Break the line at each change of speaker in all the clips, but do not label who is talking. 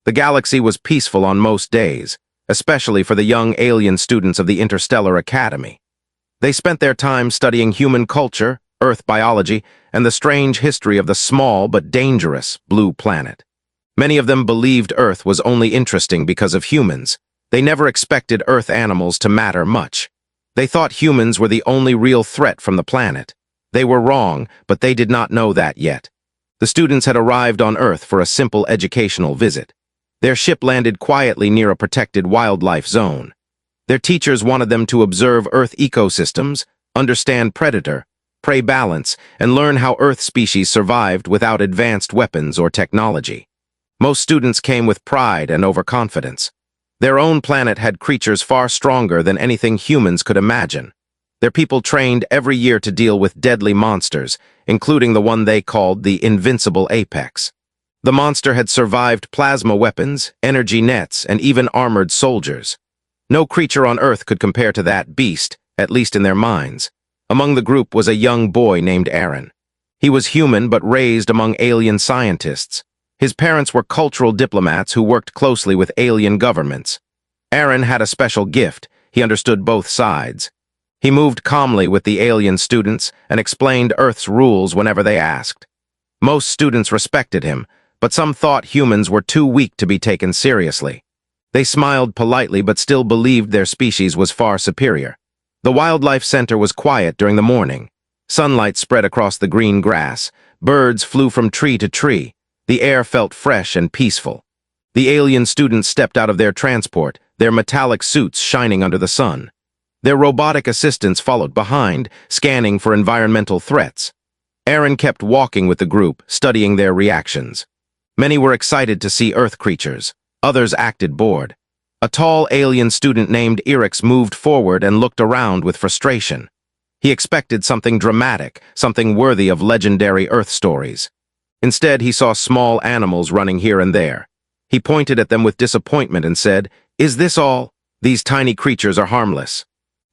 The galaxy was peaceful on most days, especially for the young alien students of the Interstellar Academy. They spent their time studying human culture, Earth biology, and the strange history of the small but dangerous blue planet. Many of them believed Earth was only interesting because of humans. They never expected Earth animals to matter much. They thought humans were the only real threat from the planet. They were wrong, but they did not know that yet. The students had arrived on Earth for a simple educational visit. Their ship landed quietly near a protected wildlife zone. Their teachers wanted them to observe Earth ecosystems, understand predator-prey balance, and learn how Earth species survived without advanced weapons or technology. Most students came with pride and overconfidence. Their own planet had creatures far stronger than anything humans could imagine. Their people trained every year to deal with deadly monsters, including the one they called the Invincible Apex. The monster had survived plasma weapons, energy nets, and even armored soldiers. No creature on Earth could compare to that beast, at least in their minds. Among the group was a young boy named Aaron. He was human but raised among alien scientists. His parents were cultural diplomats who worked closely with alien governments. Aaron had a special gift. He understood both sides. He moved calmly with the alien students and explained Earth's rules whenever they asked. Most students respected him, but some thought humans were too weak to be taken seriously. They smiled politely but still believed their species was far superior. The wildlife center was quiet during the morning. Sunlight spread across the green grass. Birds flew from tree to tree. The air felt fresh and peaceful. The alien students stepped out of their transport, their metallic suits shining under the sun. Their robotic assistants followed behind, scanning for environmental threats. Aaron kept walking with the group, studying their reactions. Many were excited to see Earth creatures. Others acted bored. A tall alien student named Irix moved forward and looked around with frustration. He expected something dramatic, something worthy of legendary Earth stories. Instead, he saw small animals running here and there. He pointed at them with disappointment and said, "Is this all? These tiny creatures are harmless."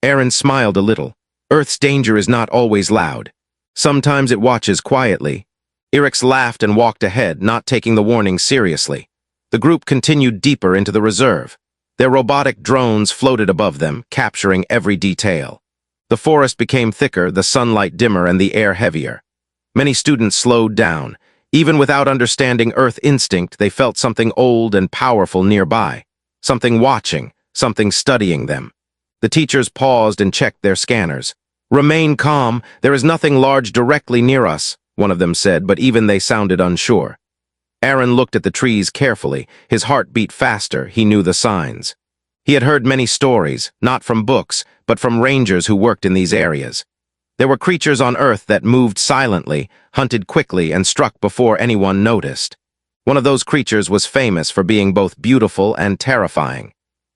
Aaron smiled a little. Earth's danger is not always loud. Sometimes it watches quietly. Irix laughed and walked ahead, not taking the warning seriously. The group continued deeper into the reserve. Their robotic drones floated above them, capturing every detail. The forest became thicker, the sunlight dimmer, and the air heavier. Many students slowed down. Even without understanding Earth instinct, they felt something old and powerful nearby. Something watching, something studying them. The teachers paused and checked their scanners. "Remain calm, there is nothing large directly near us," one of them said, but even they sounded unsure. Aaron looked at the trees carefully. His heart beat faster. He knew the signs. He had heard many stories, not from books, but from rangers who worked in these areas. There were creatures on Earth that moved silently, hunted quickly, and struck before anyone noticed. One of those creatures was famous for being both beautiful and terrifying.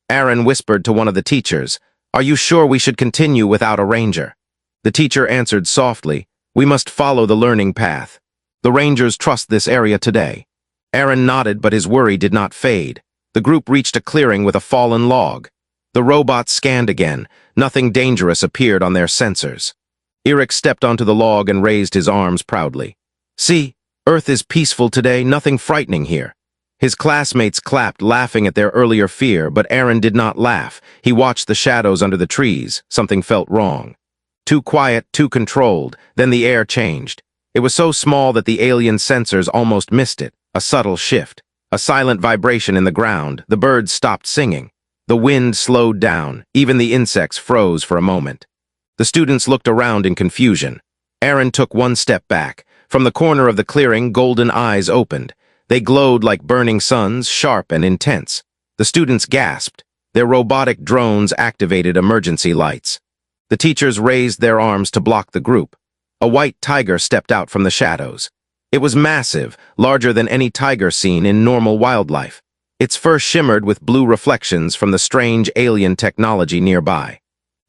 Aaron whispered to one of the teachers, "Are you sure we should continue without a ranger?" The teacher answered softly, "We must follow the learning path. The rangers trust this area today." Aaron nodded, but his worry did not fade. The group reached a clearing with a fallen log. The robots scanned again. Nothing dangerous appeared on their sensors. Irix stepped onto the log and raised his arms proudly. "See, Earth is peaceful today, nothing frightening here." His classmates clapped, laughing at their earlier fear, but Aaron did not laugh. He watched the shadows under the trees. Something felt wrong. Too quiet, too controlled. Then the air changed. It was so small that the alien sensors almost missed it. A subtle shift. A silent vibration in the ground. The birds stopped singing. The wind slowed down. Even the insects froze for a moment. The students looked around in confusion. Aaron took one step back. From the corner of the clearing, golden eyes opened. They glowed like burning suns, sharp and intense. The students gasped. Their robotic drones activated emergency lights. The teachers raised their arms to block the group. A white tiger stepped out from the shadows. It was massive, larger than any tiger seen in normal wildlife. Its fur shimmered with blue reflections from the strange alien technology nearby.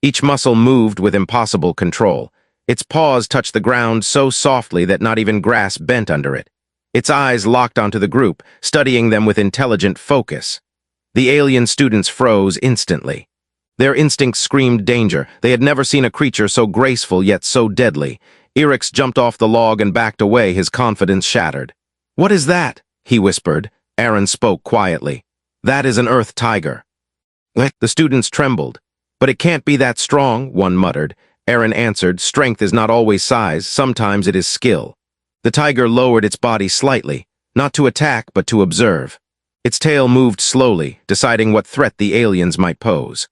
Each muscle moved with impossible control. Its paws touched the ground so softly that not even grass bent under it. Its eyes locked onto the group, studying them with intelligent focus. The alien students froze instantly. Their instincts screamed danger. They had never seen a creature so graceful yet so deadly. Irix jumped off the log and backed away, his confidence shattered. "What is that?" he whispered. Aaron spoke quietly. "That is an earth tiger." The students trembled. "But it can't be that strong," one muttered. Aaron answered, "Strength is not always size, sometimes it is skill." The tiger lowered its body slightly, not to attack but to observe. Its tail moved slowly, deciding what threat the aliens might pose.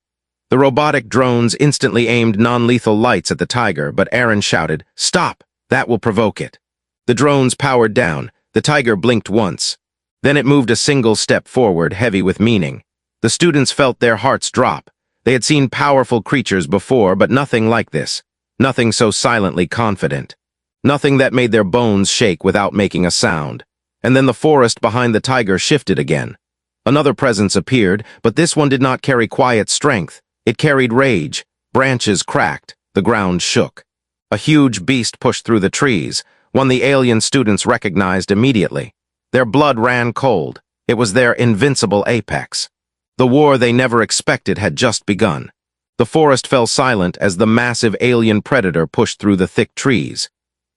The robotic drones instantly aimed non-lethal lights at the tiger, but Aaron shouted, "Stop! That will provoke it." The drones powered down. The tiger blinked once. Then it moved a single step forward, heavy with meaning. The students felt their hearts drop. They had seen powerful creatures before, but nothing like this. Nothing so silently confident. Nothing that made their bones shake without making a sound. And then the forest behind the tiger shifted again. Another presence appeared, but this one did not carry quiet strength. It carried rage. Branches cracked. The ground shook. A huge beast pushed through the trees, one the alien students recognized immediately. Their blood ran cold. It was their invincible apex. The war they never expected had just begun. The forest fell silent as the massive alien predator pushed through the thick trees.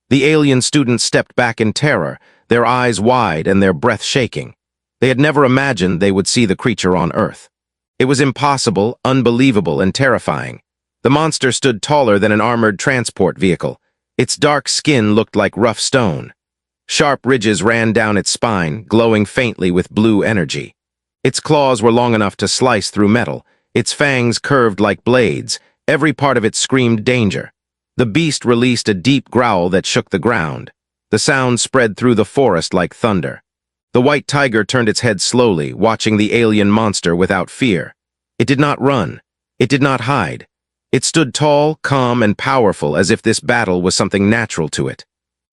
The alien students stepped back in terror, their eyes wide and their breath shaking. They had never imagined they would see the creature on Earth. It was impossible, unbelievable, and terrifying. The monster stood taller than an armored transport vehicle. Its dark skin looked like rough stone. Sharp ridges ran down its spine, glowing faintly with blue energy. Its claws were long enough to slice through metal. Its fangs curved like blades. Every part of it screamed danger. The beast released a deep growl that shook the ground. The sound spread through the forest like thunder. The white tiger turned its head slowly, watching the alien monster without fear. It did not run. It did not hide. It stood tall, calm, and powerful, as if this battle was something natural to it.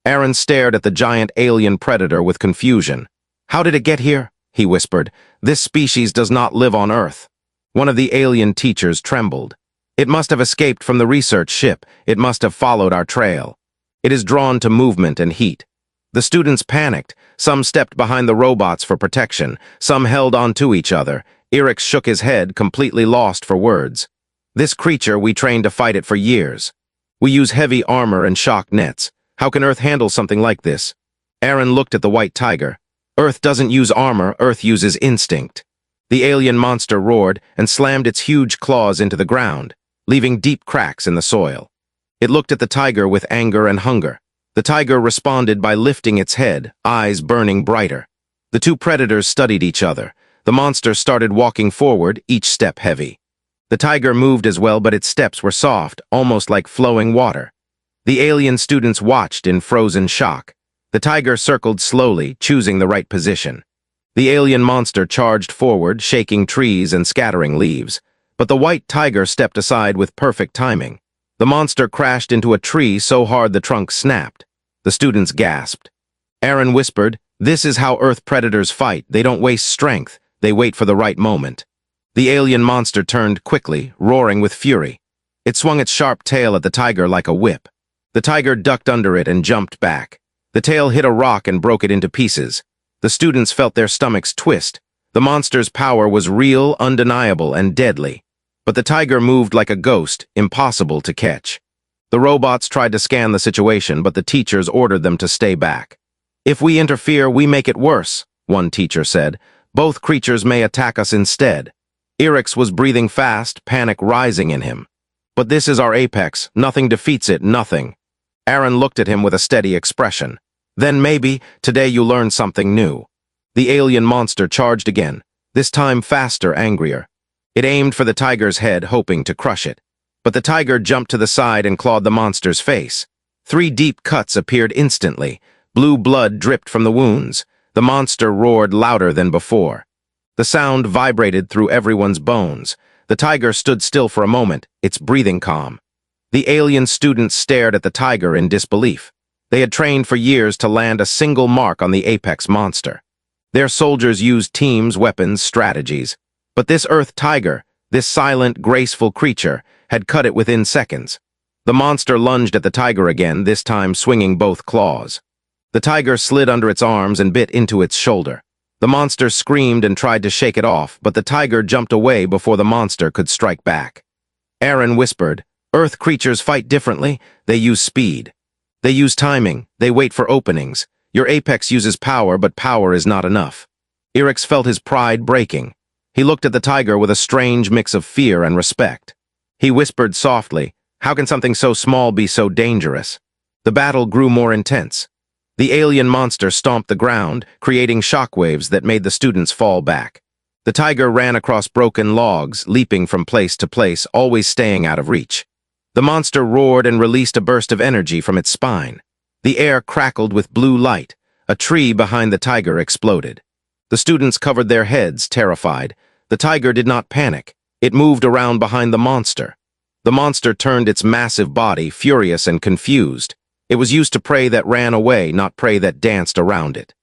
Aaron stared at the giant alien predator with confusion. "How did it get here?" he whispered. "This species does not live on Earth." One of the alien teachers trembled. "It must have escaped from the research ship. It must have followed our trail. It is drawn to movement and heat." The students panicked. Some stepped behind the robots for protection. Some held onto each other. Erix shook his head, completely lost for words. "This creature, we trained to fight it for years. We use heavy armor and shock nets. How can Earth handle something like this?" Aaron looked at the white tiger. "Earth doesn't use armor, Earth uses instinct." The alien monster roared and slammed its huge claws into the ground, leaving deep cracks in the soil. It looked at the tiger with anger and hunger. The tiger responded by lifting its head, eyes burning brighter. The two predators studied each other. The monster started walking forward, each step heavy. The tiger moved as well, but its steps were soft, almost like flowing water. The alien students watched in frozen shock. The tiger circled slowly, choosing the right position. The alien monster charged forward, shaking trees and scattering leaves. But the white tiger stepped aside with perfect timing. The monster crashed into a tree so hard the trunk snapped. The students gasped. Aaron whispered, "This is how Earth predators fight. They don't waste strength. They wait for the right moment." The alien monster turned quickly, roaring with fury. It swung its sharp tail at the tiger like a whip. The tiger ducked under it and jumped back. The tail hit a rock and broke it into pieces. The students felt their stomachs twist. The monster's power was real, undeniable, and deadly. But the tiger moved like a ghost, impossible to catch. The robots tried to scan the situation, but the teachers ordered them to stay back. "If we interfere, we make it worse," one teacher said. "Both creatures may attack us instead." Erix was breathing fast, panic rising in him. "But this is our apex. Nothing defeats it, nothing." Aaron looked at him with a steady expression. "Then maybe, today you learn something new." The alien monster charged again, this time faster, angrier. It aimed for the tiger's head, hoping to crush it. But the tiger jumped to the side and clawed the monster's face. 3 deep cuts appeared instantly. Blue blood dripped from the wounds. The monster roared louder than before. The sound vibrated through everyone's bones. The tiger stood still for a moment, its breathing calm. The alien students stared at the tiger in disbelief. They had trained for years to land a single mark on the apex monster. Their soldiers used teams, weapons, strategies. But this Earth tiger, this silent, graceful creature, had cut it within seconds. The monster lunged at the tiger again, this time swinging both claws. The tiger slid under its arms and bit into its shoulder. The monster screamed and tried to shake it off, but the tiger jumped away before the monster could strike back. Aaron whispered, "Earth creatures fight differently. They use speed. They use timing. They wait for openings. Your apex uses power, but power is not enough." Irix felt his pride breaking. He looked at the tiger with a strange mix of fear and respect. He whispered softly, "How can something so small be so dangerous?" The battle grew more intense. The alien monster stomped the ground, creating shockwaves that made the students fall back. The tiger ran across broken logs, leaping from place to place, always staying out of reach. The monster roared and released a burst of energy from its spine. The air crackled with blue light. A tree behind the tiger exploded. The students covered their heads, terrified. The tiger did not panic. It moved around behind the monster. The monster turned its massive body, furious and confused. It was used to prey that ran away, not prey that danced around it.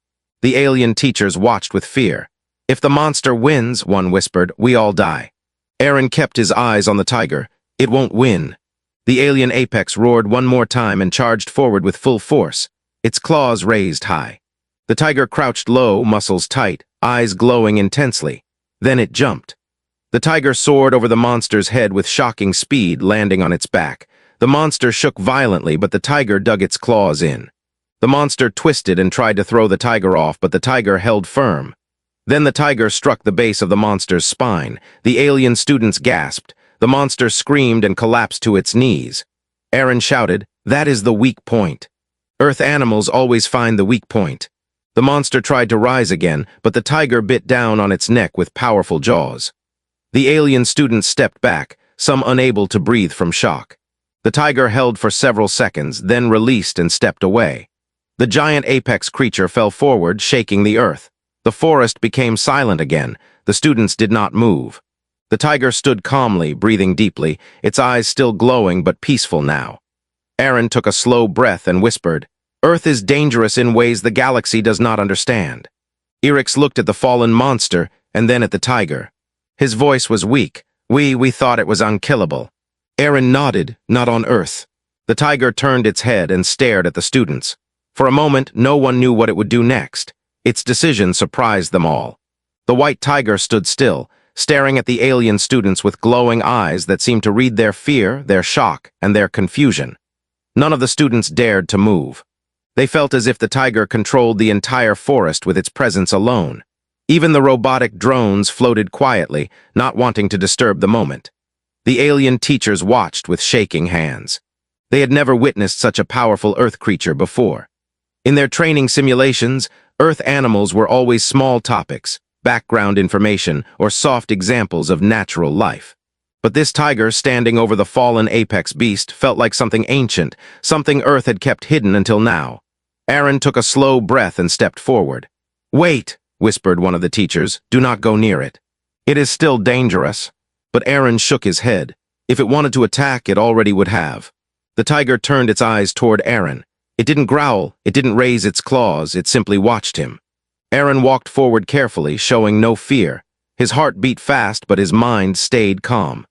The alien teachers watched with fear. "If the monster wins," one whispered, "we all die." Aaron kept his eyes on the tiger. "It won't win." The alien apex roared one more time and charged forward with full force, its claws raised high. The tiger crouched low, muscles tight, eyes glowing intensely. Then it jumped. The tiger soared over the monster's head with shocking speed, landing on its back. The monster shook violently, but the tiger dug its claws in. The monster twisted and tried to throw the tiger off, but the tiger held firm. Then the tiger struck the base of the monster's spine. The alien students gasped. The monster screamed and collapsed to its knees. Aaron shouted, "That is the weak point. Earth animals always find the weak point." The monster tried to rise again, but the tiger bit down on its neck with powerful jaws. The alien students stepped back, some unable to breathe from shock. The tiger held for several seconds, then released and stepped away. The giant apex creature fell forward, shaking the earth. The forest became silent again. The students did not move. The tiger stood calmly, breathing deeply, its eyes still glowing but peaceful now. Aaron took a slow breath and whispered, "Earth is dangerous in ways the galaxy does not understand." Irix looked at the fallen monster and then at the tiger. His voice was weak. We thought it was unkillable." Aaron nodded, "Not on Earth." The tiger turned its head and stared at the students. For a moment, no one knew what it would do next. Its decision surprised them all. The white tiger stood still, staring at the alien students with glowing eyes that seemed to read their fear, their shock, and their confusion. None of the students dared to move. They felt as if the tiger controlled the entire forest with its presence alone. Even the robotic drones floated quietly, not wanting to disturb the moment. The alien teachers watched with shaking hands. They had never witnessed such a powerful Earth creature before. In their training simulations, Earth animals were always small topics, background information, or soft examples of natural life. But this tiger standing over the fallen apex beast felt like something ancient, something Earth had kept hidden until now. Aaron took a slow breath and stepped forward. "Wait," whispered one of the teachers, "do not go near it. It is still dangerous." But Aaron shook his head. If it wanted to attack, it already would have. The tiger turned its eyes toward Aaron. It didn't growl, it didn't raise its claws, it simply watched him. Aaron walked forward carefully, showing no fear. His heart beat fast, but his mind stayed calm.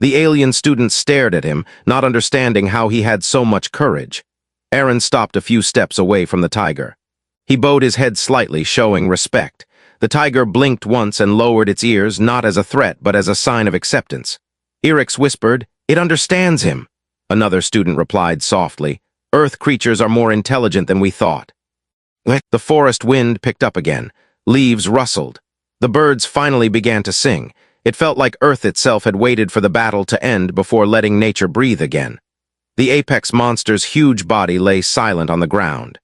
The alien students stared at him, not understanding how he had so much courage. Aaron stopped a few steps away from the tiger. He bowed his head slightly, showing respect. The tiger blinked once and lowered its ears, not as a threat, but as a sign of acceptance. Irix whispered, "It understands him." Another student replied softly, "Earth creatures are more intelligent than we thought." The forest wind picked up again. Leaves rustled. The birds finally began to sing. It felt like Earth itself had waited for the battle to end before letting nature breathe again. The apex monster's huge body lay silent on the ground.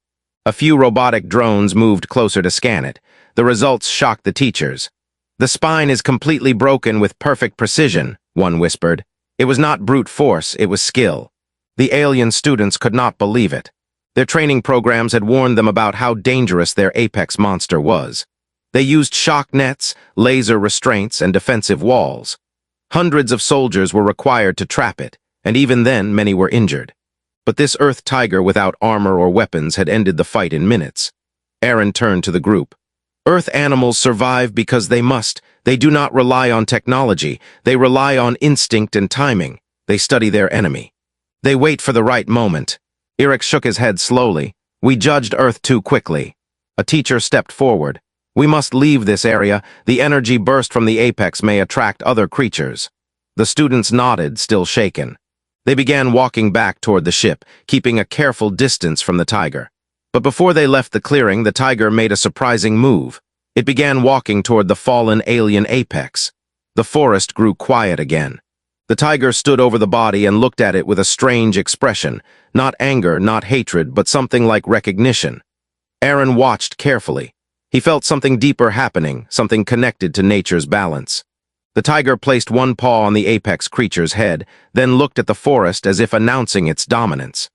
A few robotic drones moved closer to scan it. The results shocked the teachers. "The spine is completely broken with perfect precision," one whispered. It was not brute force, it was skill. The alien students could not believe it. Their training programs had warned them about how dangerous their apex monster was. They used shock nets, laser restraints, and defensive walls. Hundreds of soldiers were required to trap it, and even then many were injured. But this Earth tiger without armor or weapons had ended the fight in minutes. Aaron turned to the group. "Earth animals survive because they must. They do not rely on technology. They rely on instinct and timing. They study their enemy. They wait for the right moment." Irix shook his head slowly. "We judged Earth too quickly." A teacher stepped forward. "We must leave this area. The energy burst from the apex may attract other creatures." The students nodded, still shaken. They began walking back toward the ship, keeping a careful distance from the tiger. But before they left the clearing, the tiger made a surprising move. It began walking toward the fallen alien apex. The forest grew quiet again. The tiger stood over the body and looked at it with a strange expression, not anger, not hatred, but something like recognition. Aaron watched carefully. He felt something deeper happening, something connected to nature's balance. The tiger placed one paw on the apex creature's head, then looked at the forest as if announcing its dominance.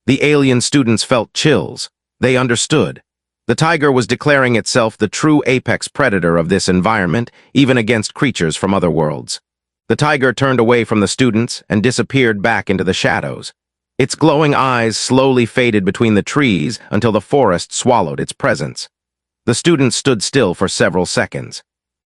The alien students felt chills. They understood. The tiger was declaring itself the true apex predator of this environment, even against creatures from other worlds. The tiger turned away from the students and disappeared back into the shadows. Its glowing eyes slowly faded between the trees until the forest swallowed its presence. The students stood still for several seconds.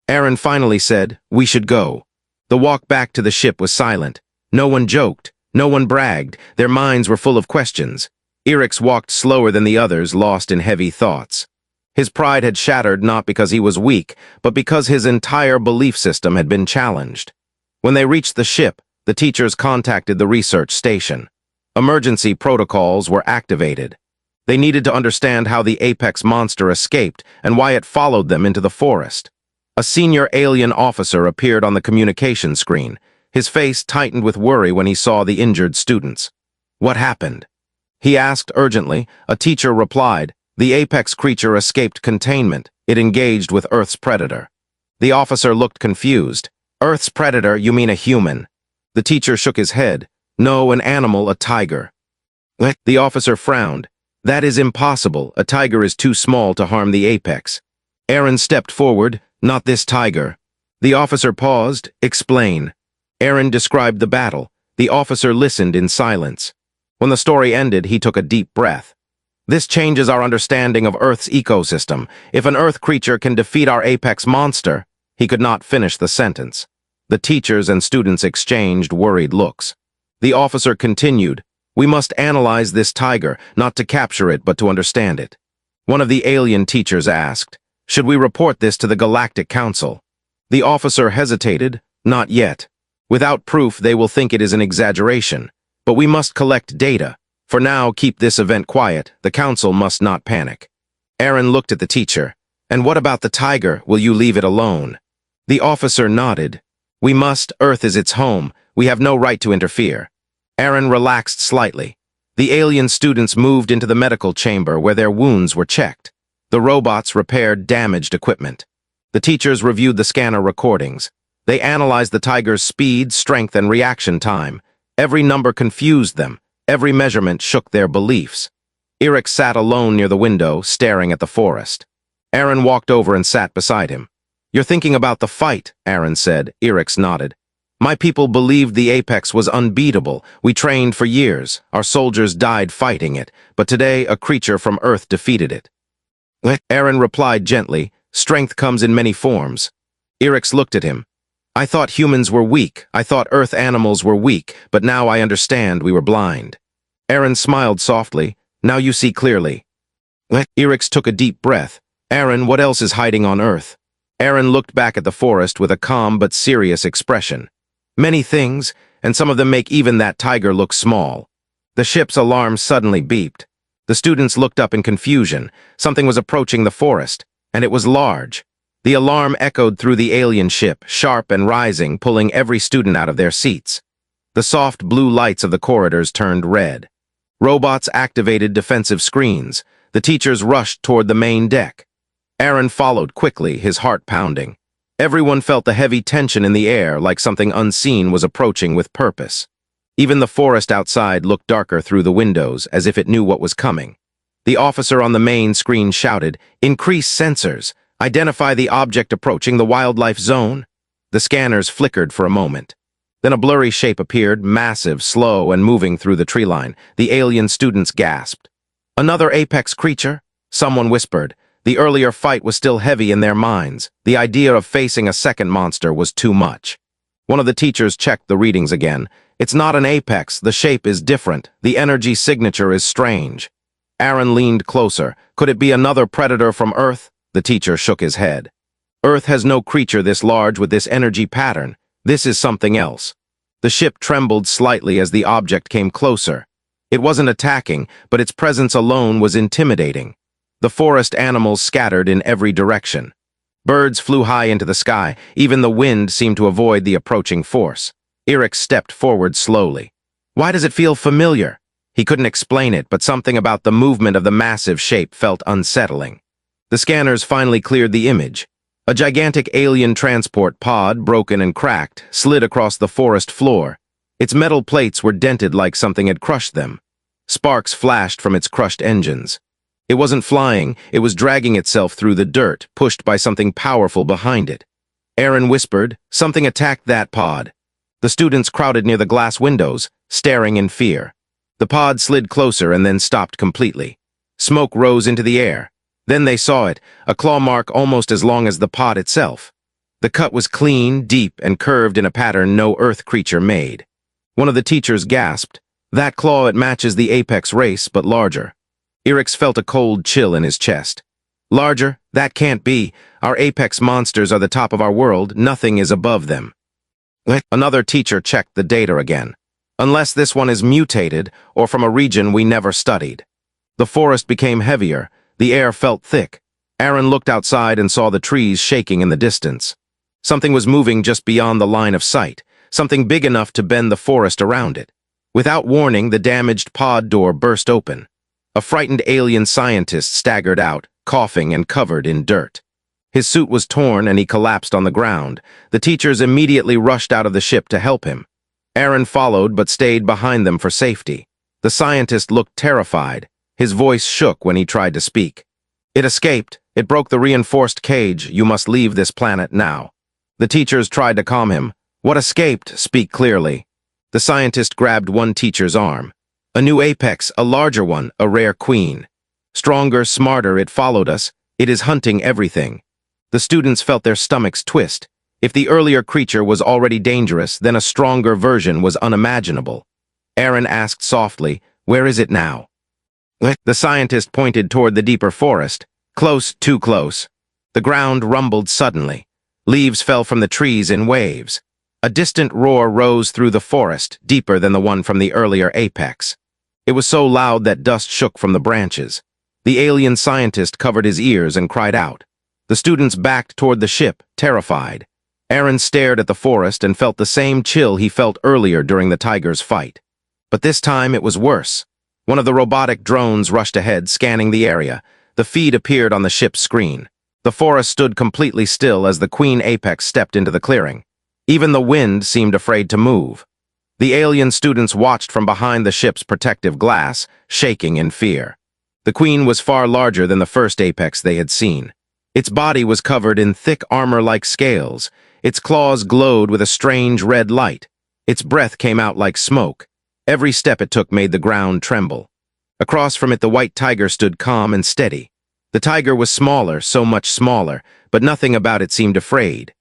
Aaron finally said, "We should go." The walk back to the ship was silent. No one joked. No one bragged. Their minds were full of questions. Erix walked slower than the others, lost in heavy thoughts. His pride had shattered not because he was weak, but because his entire belief system had been challenged. When they reached the ship, the teachers contacted the research station. Emergency protocols were activated. They needed to understand how the apex monster escaped and why it followed them into the forest. A senior alien officer appeared on the communication screen. His face tightened with worry when he saw the injured students. "What happened?" he asked urgently. A teacher replied, "The apex creature escaped containment. It engaged with Earth's predator." The officer looked confused. "Earth's predator, you mean a human?" The teacher shook his head. "No, an animal, a tiger." The officer frowned. "That is impossible. A tiger is too small to harm the apex." Aaron stepped forward. "Not this tiger." The officer paused. "Explain." Aaron described the battle. The officer listened in silence. When the story ended, he took a deep breath. "This changes our understanding of Earth's ecosystem. If an Earth creature can defeat our apex monster—" He could not finish the sentence. The teachers and students exchanged worried looks. The officer continued, "We must analyze this tiger, not to capture it, but to understand it." One of the alien teachers asked, "Should we report this to the Galactic Council?" The officer hesitated. "Not yet. Without proof, they will think it is an exaggeration. But we must collect data. For now, keep this event quiet. The council must not panic." Aaron looked at the teacher. "And what about the tiger? Will you leave it alone?" The officer nodded. "We must. Earth is its home. We have no right to interfere." Aaron relaxed slightly. The alien students moved into the medical chamber where their wounds were checked. The robots repaired damaged equipment. The teachers reviewed the scanner recordings. They analyzed the tiger's speed, strength, and reaction time. Every number confused them. Every measurement shook their beliefs. Erix sat alone near the window, staring at the forest. Aaron walked over and sat beside him. "You're thinking about the fight," Aaron said. Erix nodded. "My people believed the apex was unbeatable. We trained for years. Our soldiers died fighting it. But today, a creature from Earth defeated it." Aaron replied gently, "Strength comes in many forms." Erix looked at him. "I thought humans were weak. I thought Earth animals were weak, but now I understand we were blind." Aaron smiled softly. "Now you see clearly." Erix took a deep breath. "Aaron, what else is hiding on Earth?" Aaron looked back at the forest with a calm but serious expression. "Many things, and some of them make even that tiger look small." The ship's alarm suddenly beeped. The students looked up in confusion. Something was approaching the forest, and it was large. The alarm echoed through the alien ship, sharp and rising, pulling every student out of their seats. The soft blue lights of the corridors turned red. Robots activated defensive screens. The teachers rushed toward the main deck. Aaron followed quickly, his heart pounding. Everyone felt the heavy tension in the air, like something unseen was approaching with purpose. Even the forest outside looked darker through the windows, as if it knew what was coming. The officer on the main screen shouted, "Increase sensors! Identify the object approaching the wildlife zone." The scanners flickered for a moment. Then a blurry shape appeared, massive, slow, and moving through the tree line. The alien students gasped. "Another apex creature?" Someone whispered. The earlier fight was still heavy in their minds. The idea of facing a second monster was too much. One of the teachers checked the readings again. "It's not an apex. The shape is different. The energy signature is strange." Aaron leaned closer. "Could it be another predator from Earth?" The teacher shook his head. "Earth has no creature this large with this energy pattern. This is something else." The ship trembled slightly as the object came closer. It wasn't attacking, but its presence alone was intimidating. The forest animals scattered in every direction. Birds flew high into the sky. Even the wind seemed to avoid the approaching force. Eric stepped forward slowly. Why does it feel familiar? He couldn't explain it, but something about the movement of the massive shape felt unsettling. The scanners finally cleared the image. A gigantic alien transport pod, broken and cracked, slid across the forest floor. Its metal plates were dented like something had crushed them. Sparks flashed from its crushed engines. It wasn't flying, it was dragging itself through the dirt, pushed by something powerful behind it. Aaron whispered, "Something attacked that pod." The students crowded near the glass windows, staring in fear. The pod slid closer and then stopped completely. Smoke rose into the air. Then they saw it, a claw mark almost as long as the pod itself. The cut was clean, deep, and curved in a pattern no Earth creature made. One of the teachers gasped, "That claw, it matches the apex race, but larger." Eric felt a cold chill in his chest. "Larger? That can't be. Our apex monsters are the top of our world, nothing is above them." Another teacher checked the data again. "Unless this one is mutated, or from a region we never studied." The forest became heavier. The air felt thick. Aaron looked outside and saw the trees shaking in the distance. Something was moving just beyond the line of sight, something big enough to bend the forest around it. Without warning, the damaged pod door burst open. A frightened alien scientist staggered out, coughing and covered in dirt. His suit was torn and he collapsed on the ground. The teachers immediately rushed out of the ship to help him. Aaron followed but stayed behind them for safety. The scientist looked terrified. His voice shook when he tried to speak. "It escaped. It broke the reinforced cage. You must leave this planet now." The teachers tried to calm him. "What escaped? Speak clearly." The scientist grabbed one teacher's arm. "A new apex, a larger one, a rare queen. Stronger, smarter, it followed us. It is hunting everything." The students felt their stomachs twist. If the earlier creature was already dangerous, then a stronger version was unimaginable. Aaron asked softly, "Where is it now?" The scientist pointed toward the deeper forest. "Close, too close." The ground rumbled suddenly. Leaves fell from the trees in waves. A distant roar rose through the forest, deeper than the one from the earlier apex. It was so loud that dust shook from the branches. The alien scientist covered his ears and cried out. The students backed toward the ship, terrified. Aaron stared at the forest and felt the same chill he felt earlier during the tiger's fight. But this time it was worse. One of the robotic drones rushed ahead, scanning the area. The feed appeared on the ship's screen. The forest stood completely still as the queen apex stepped into the clearing. Even the wind seemed afraid to move. The alien students watched from behind the ship's protective glass, shaking in fear. The queen was far larger than the first apex they had seen. Its body was covered in thick armor-like scales. Its claws glowed with a strange red light. Its breath came out like smoke. Every step it took made the ground tremble. Across from it, the white tiger stood calm and steady. The tiger was smaller, so much smaller, but nothing about it seemed afraid.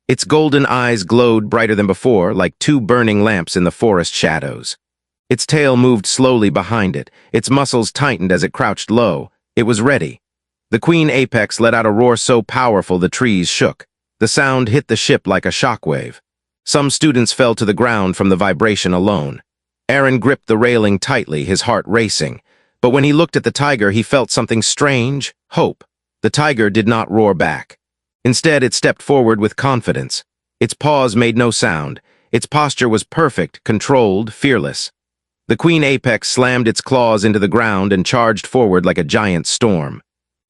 Its golden eyes glowed brighter than before, like two burning lamps in the forest shadows. Its tail moved slowly behind it. Its muscles tightened as it crouched low. It was ready. The queen apex let out a roar so powerful the trees shook. The sound hit the ship like a shockwave. Some students fell to the ground from the vibration alone. Aaron gripped the railing tightly, his heart racing. But when he looked at the tiger, he felt something strange, hope. The tiger did not roar back. Instead, it stepped forward with confidence. Its paws made no sound. Its posture was perfect, controlled, fearless. The queen apex slammed its claws into the ground and charged forward like a giant storm.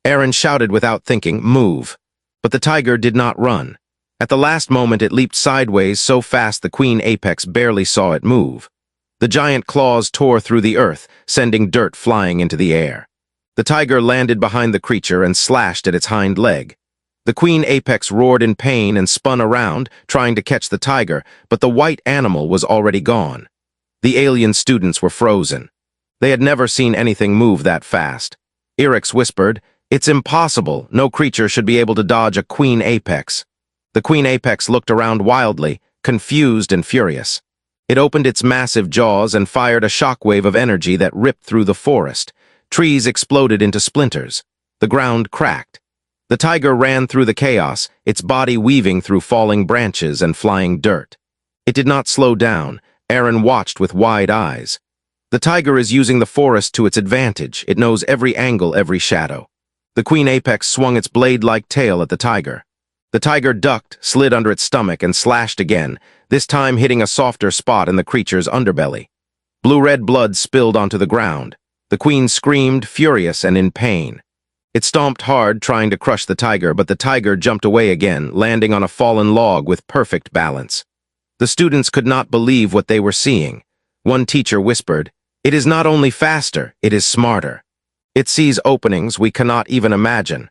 Aaron shouted without thinking, "Move." But the tiger did not run. At the last moment, it leaped sideways so fast the queen apex barely saw it move. The giant claws tore through the earth, sending dirt flying into the air. The tiger landed behind the creature and slashed at its hind leg. The queen apex roared in pain and spun around, trying to catch the tiger, but the white animal was already gone. The alien students were frozen. They had never seen anything move that fast. Eric's whispered, "It's impossible. No creature should be able to dodge a queen apex." The queen apex looked around wildly, confused and furious. It opened its massive jaws and fired a shockwave of energy that ripped through the forest. Trees exploded into splinters. The ground cracked. The tiger ran through the chaos, its body weaving through falling branches and flying dirt. It did not slow down. Aaron watched with wide eyes. The tiger is using the forest to its advantage. It knows every angle, every shadow. The queen apex swung its blade-like tail at the tiger. The tiger ducked, slid under its stomach, and slashed again, this time hitting a softer spot in the creature's underbelly. Blue-red blood spilled onto the ground. The queen screamed, furious and in pain. It stomped hard, trying to crush the tiger, but the tiger jumped away again, landing on a fallen log with perfect balance. The students could not believe what they were seeing. One teacher whispered, "It is not only faster, it is smarter. It sees openings we cannot even imagine."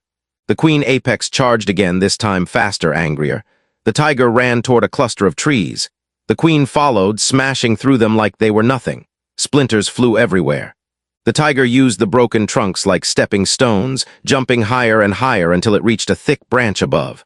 The queen apex charged again, this time faster, angrier. The tiger ran toward a cluster of trees. The queen followed, smashing through them like they were nothing. Splinters flew everywhere. The tiger used the broken trunks like stepping stones, jumping higher and higher until it reached a thick branch above.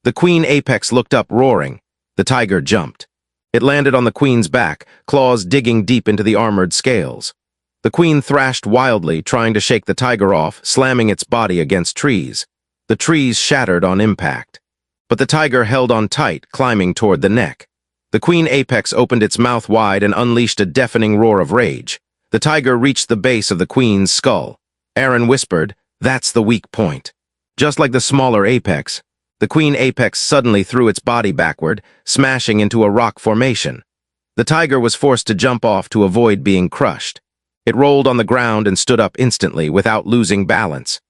The queen apex looked up, roaring. The tiger jumped. It landed on the queen's back, claws digging deep into the armored scales. The queen thrashed wildly, trying to shake the tiger off, slamming its body against trees. The trees shattered on impact. But the tiger held on tight, climbing toward the neck. The queen apex opened its mouth wide and unleashed a deafening roar of rage. The tiger reached the base of the queen's skull. Aaron whispered, "That's the weak point." Just like the smaller apex, the queen apex suddenly threw its body backward, smashing into a rock formation. The tiger was forced to jump off to avoid being crushed. It rolled on the ground and stood up instantly without losing balance.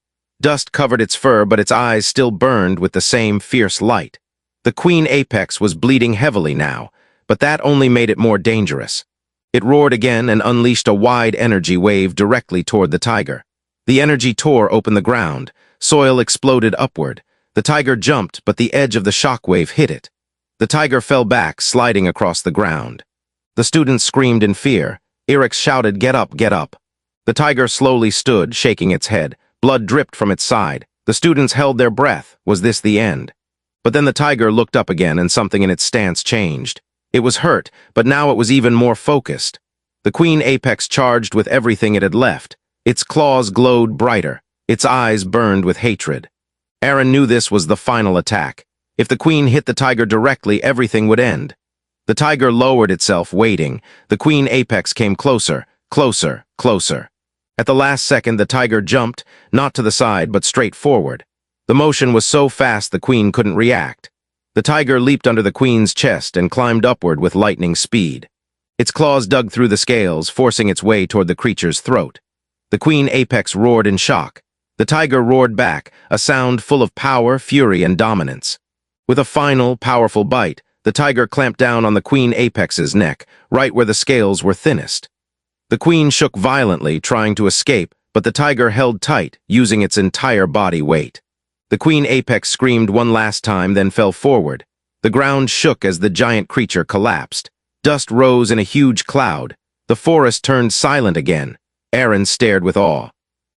Dust covered its fur, but its eyes still burned with the same fierce light. The queen apex was bleeding heavily now, but that only made it more dangerous. It roared again and unleashed a wide energy wave directly toward the tiger. The energy tore open the ground. Soil exploded upward. The tiger jumped, but the edge of the shockwave hit it. The tiger fell back, sliding across the ground. The students screamed in fear. Eric shouted, "Get up, get up." The tiger slowly stood, shaking its head. Blood dripped from its side. The students held their breath. Was this the end? But then the tiger looked up again, and something in its stance changed. It was hurt, but now it was even more focused. The queen apex charged with everything it had left. Its claws glowed brighter. Its eyes burned with hatred. Aaron knew this was the final attack. If the queen hit the tiger directly, everything would end. The tiger lowered itself, waiting. The queen apex came closer, closer, closer. At the last second, the tiger jumped, not to the side, but straight forward. The motion was so fast the queen couldn't react. The tiger leaped under the queen's chest and climbed upward with lightning speed. Its claws dug through the scales, forcing its way toward the creature's throat. The queen apex roared in shock. The tiger roared back, a sound full of power, fury, and dominance. With a final, powerful bite, the tiger clamped down on the queen apex's neck, right where the scales were thinnest. The queen shook violently, trying to escape, but the tiger held tight, using its entire body weight. The queen apex screamed one last time, then fell forward. The ground shook as the giant creature collapsed. Dust rose in a huge cloud. The forest turned silent again. Aaron stared with awe.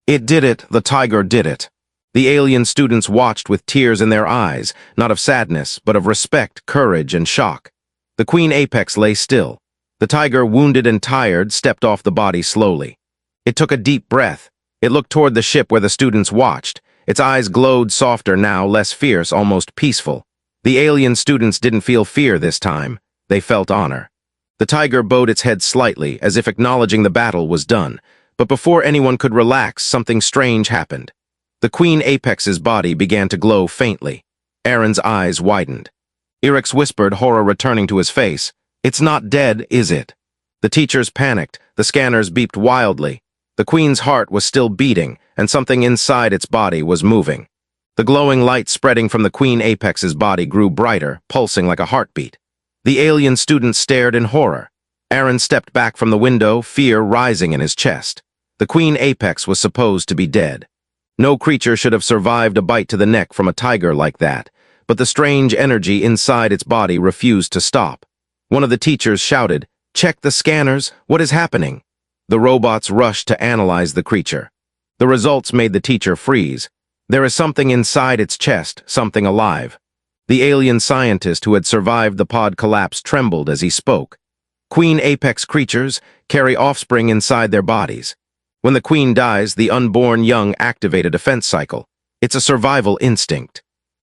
It did it, the tiger did it. The alien students watched with tears in their eyes, not of sadness, but of respect, courage, and shock. The queen apex lay still. The tiger, wounded and tired, stepped off the body slowly. It took a deep breath. It looked toward the ship where the students watched. Its eyes glowed softer now, less fierce, almost peaceful. The alien students didn't feel fear this time. They felt honor. The tiger bowed its head slightly, as if acknowledging the battle was done. But before anyone could relax, something strange happened. The queen apex's body began to glow faintly. Aaron's eyes widened. Eric's whispered, horror returning to his face. "It's not dead, is it?" The teachers panicked. The scanners beeped wildly. The queen's heart was still beating, and something inside its body was moving. The glowing light spreading from the queen apex's body grew brighter, pulsing like a heartbeat. The alien student stared in horror. Aaron stepped back from the window, fear rising in his chest. The queen apex was supposed to be dead. No creature should have survived a bite to the neck from a tiger like that, but the strange energy inside its body refused to stop. One of the teachers shouted, "Check the scanners, what is happening?" The robots rushed to analyze the creature. The results made the teacher freeze. There is something inside its chest, something alive. The alien scientist who had survived the pod collapse trembled as he spoke. Queen apex creatures carry offspring inside their bodies. When the queen dies, the unborn young activate a defense cycle. It's a survival instinct.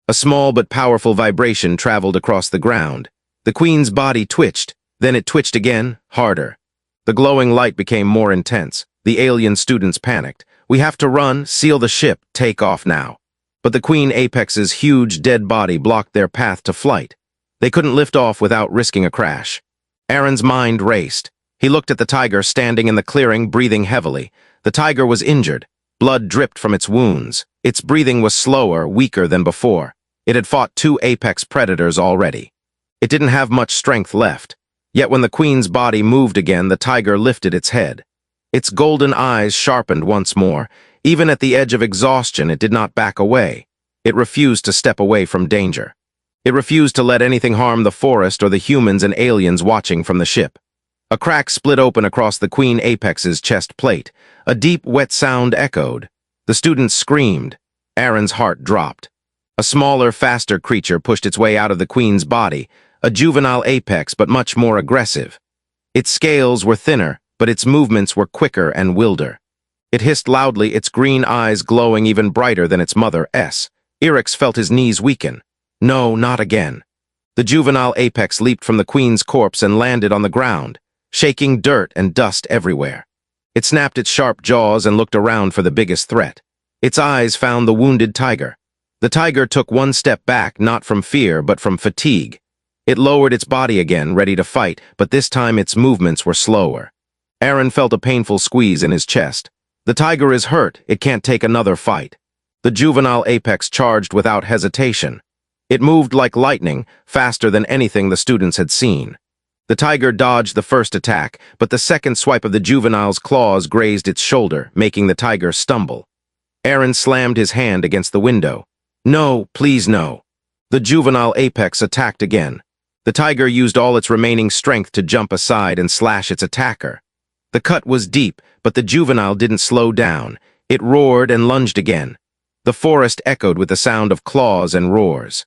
A small but powerful vibration traveled across the ground. The queen's body twitched, then it twitched again, harder. The glowing light became more intense. The alien students panicked. "We have to run, seal the ship, take off now." But the queen apex's huge dead body blocked their path to flight. They couldn't lift off without risking a crash. Aaron's mind raced. He looked at the tiger standing in the clearing, breathing heavily. The tiger was injured. Blood dripped from its wounds. Its breathing was slower, weaker than before. It had fought 2 apex predators already. It didn't have much strength left. Yet when the queen's body moved again, the tiger lifted its head. Its golden eyes sharpened once more. Even at the edge of exhaustion, it did not back away. It refused to step away from danger. It refused to let anything harm the forest or the humans and aliens watching from the ship. A crack split open across the queen apex's chest plate. A deep, wet sound echoed. The students screamed. Aaron's heart dropped. A smaller, faster creature pushed its way out of the queen's body, a juvenile apex but much more aggressive. Its scales were thinner, but its movements were quicker and wilder. It hissed loudly, its green eyes glowing even brighter than its mother, S. Eryx felt his knees weaken. No, not again. The juvenile apex leaped from the queen's corpse and landed on the ground, shaking dirt and dust everywhere. It snapped its sharp jaws and looked around for the biggest threat. Its eyes found the wounded tiger. The tiger took one step back, not from fear, but from fatigue. It lowered its body again, ready to fight, but this time its movements were slower. Aaron felt a painful squeeze in his chest. The tiger is hurt, it can't take another fight. The juvenile apex charged without hesitation. It moved like lightning, faster than anything the students had seen. The tiger dodged the first attack, but the second swipe of the juvenile's claws grazed its shoulder, making the tiger stumble. Aaron slammed his hand against the window. No, please no. The juvenile apex attacked again. The tiger used all its remaining strength to jump aside and slash its attacker. The cut was deep, but the juvenile didn't slow down. It roared and lunged again. The forest echoed with the sound of claws and roars.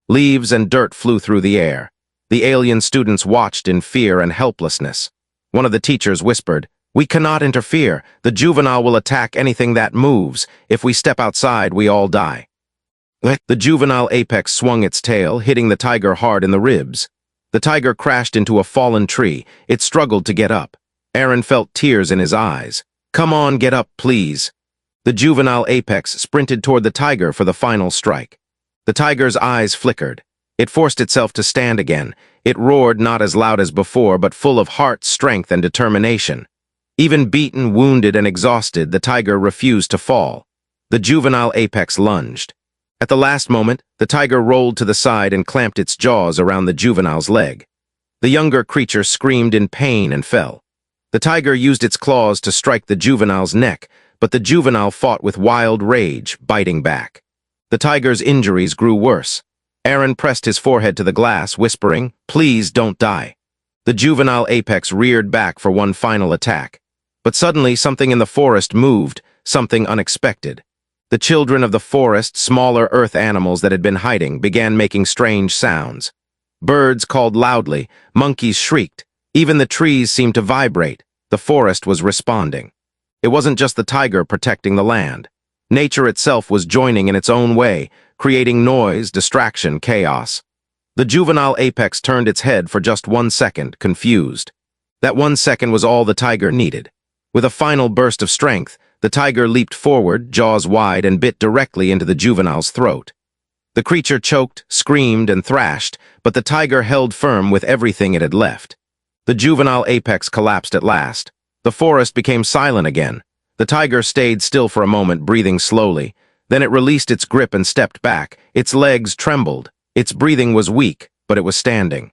Leaves and dirt flew through the air. The alien students watched in fear and helplessness. One of the teachers whispered, "We cannot interfere. The juvenile will attack anything that moves. If we step outside, we all die." The juvenile apex swung its tail, hitting the tiger hard in the ribs. The tiger crashed into a fallen tree. It struggled to get up. Aaron felt tears in his eyes. "Come on, get up, please." The juvenile apex sprinted toward the tiger for the final strike. The tiger's eyes flickered. It forced itself to stand again. It roared not as loud as before, but full of heart, strength, and determination. Even beaten, wounded, and exhausted, the tiger refused to fall. The juvenile apex lunged. At the last moment, the tiger rolled to the side and clamped its jaws around the juvenile's leg. The younger creature screamed in pain and fell. The tiger used its claws to strike the juvenile's neck, but the juvenile fought with wild rage, biting back. The tiger's injuries grew worse. Aaron pressed his forehead to the glass, whispering, "Please don't die." The juvenile apex reared back for one final attack. But suddenly something in the forest moved, something unexpected. The children of the forest, smaller earth animals that had been hiding, began making strange sounds. Birds called loudly, monkeys shrieked. Even the trees seemed to vibrate. The forest was responding. It wasn't just the tiger protecting the land. Nature itself was joining in its own way, creating noise, distraction, chaos. The juvenile apex turned its head for just 1 second, confused. That 1 second was all the tiger needed. With a final burst of strength, the tiger leaped forward, jaws wide, and bit directly into the juvenile's throat. The creature choked, screamed, and thrashed, but the tiger held firm with everything it had left. The juvenile apex collapsed at last. The forest became silent again. The tiger stayed still for a moment, breathing slowly. Then it released its grip and stepped back. Its legs trembled. Its breathing was weak, but it was standing.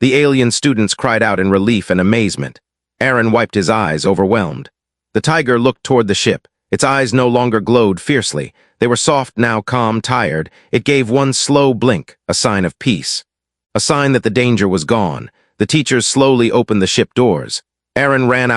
The alien students cried out in relief and amazement. Aaron wiped his eyes, overwhelmed. The tiger looked toward the ship. Its eyes no longer glowed fiercely. They were soft now, calm, tired. It gave one slow blink, a sign of peace. A sign that the danger was gone. The teachers slowly opened the ship doors. Aaron ran out.